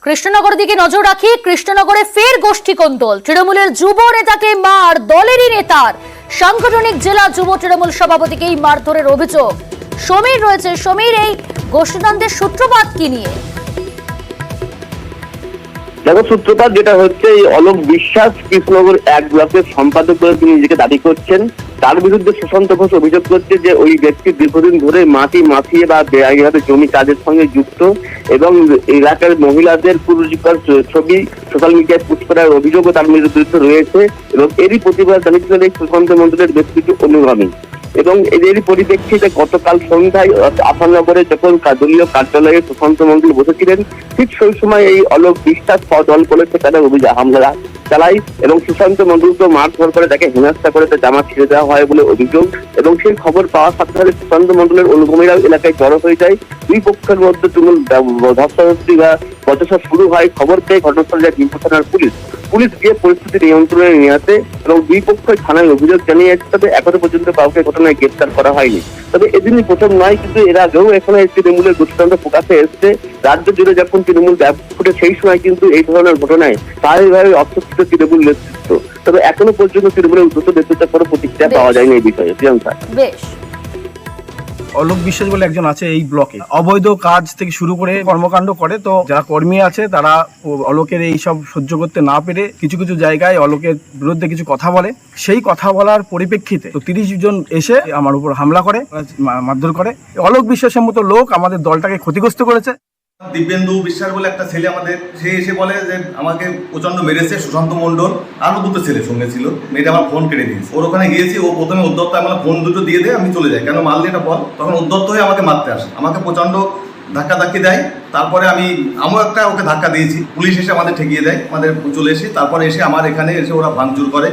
কৃষ্ণনগরের দিকে নজর রাখি। কৃষ্ণনগরে ফের গোষ্ঠী কোন্দল। তৃণমূলের যুব নেতাকে মার দলেরই নেতার। সাংগঠনিক জেলা যুব তৃণমূল সভাপতিকেই মারধরের অভিযোগ। সমীর রয়েছে। সমীর, এই গোষ্ঠীদ্বন্দ্বের সূত্রপাত কি নিয়ে? দেখো, সূত্রপাত যেটা হচ্ছে, এই অলোক বিশ্বাস কৃষ্ণনগর 1 ব্লকের সম্পাদক বলে তিনি নিজেকে দাবি করছেন। তার বিরুদ্ধে সুশান্ত ঘোষ অভিযোগ করছে যে ওই ব্যক্তি দীর্ঘদিন ধরে মাটি মাফিয়ে বা বেআইনিভাবে জমি কাজের সঙ্গে যুক্ত এবং এলাকার মহিলাদের কুরুচিকর ছবি সোশ্যাল মিডিয়ায় পোস্ট করার অভিযোগও তার বিরুদ্ধে রয়েছে এবং এরই প্রতিবাদ জানিয়েছিলেন এই সুশান্ত মন্ডলের বেশ কিছু অনুগামী। এবং এদেরই পরিপ্রেক্ষিতে গতকাল সন্ধ্যায় আফানগরে যখন দলীয় কার্যালয়ে সুশান্ত মন্ডল বসেছিলেন, ঠিক সেই সময় এই অলোক বিশ্বাস দল করেছে তাদের অভিযান হামলা চালায় এবং সুশান্ত মন্ডলকে মারধর করে তাকে হেনস্থা করে তার জামা ছিঁড়ে দেওয়া হয় বলে অভিযোগ। এবং সেই খবর পাওয়ার সাথে সাথে সুশান্ত মন্ডলের অনুগামীরা এলাকায় জড়ো হয়ে যায়। দুই পক্ষের মধ্যে তুমুল ধস্তাধস্তি বা বচসা শুরু হয়। খবর পেয়ে ঘটনাস্থলে যায় বিম্পু থানার পুলিশ গিয়ে পরিস্থিতি নিয়ন্ত্রণে নিয়ে আসে এবং দুই পক্ষই থানায় অভিযোগ জানিয়েছে। তবে এখনো পর্যন্ত কাউকে ঘটনায় গ্রেপ্তার করা হয়নি। তবে এদিনই প্রথম নয়, কিন্তু এর আগেও এখনো এই তৃণমূলের গোষ্ঠীদ্বন্দ্ব প্রকাশে এসছে। রাজ্য জুড়ে যখন তৃণমূল ফুটে সেই সময় কিন্তু এই ধরনের ঘটনায় স্বাভাবিকভাবে অস্বস্তিত তৃণমূল নেতৃত্ব। তবে এখনো পর্যন্ত তৃণমূলের উদ্যত নেতৃত্বের কোনো প্রতিক্রিয়া পাওয়া যায়নি এই বিষয়ে। প্রিয়াঙ্কা, বেশ। অলোক বিশ্বাস বলে একজন আছে এই ব্লকে, অবৈধ কাজ থেকে শুরু করে কর্মকাণ্ড করে। তো যারা কর্মী আছে তারা অলোকের এই সব সহ্য করতে না পেরে কিছু কিছু জায়গায় অলোকের বিরুদ্ধে কিছু কথা বলে। সেই কথা বলার পরিপ্রেক্ষিতে তো 30 জন এসে আমার উপর হামলা করে, মারধর করে। অলোক বিশ্বাসের মতো লোক আমাদের দলটাকে ক্ষতিগ্রস্ত করেছে। দিব্যেন্দু বিশ্বাস বলে একটা ছেলে আমাদের, সে এসে বলে যে আমাকে প্রচন্ড মেরেছে সুশান্ত মণ্ডল, আরো দুটো ছেলে সঙ্গে ছিল, মেয়েটা আমার ফোন কেড়ে দিয়েছে। ওর ওখানে গিয়েছি, ও প্রথমে উদ্যত্ত আমার ফোন দুটো দিয়ে দেয়, আমি চলে যাই, কেন মারলি এটা বল। তখন উদ্যত্ত হয়ে আমাকে মারতে আসে, আমাকে প্রচন্ড ধাক্কি দেয়। তারপরে আমিও একটা ওকে ধাক্কা দিয়েছি, পুলিশ এসে আমাদের ঠেকিয়ে দেয়, আমাদের চলে এসে তারপরে এসে আমার এখানে এসে ওরা ভাঙচুর করে।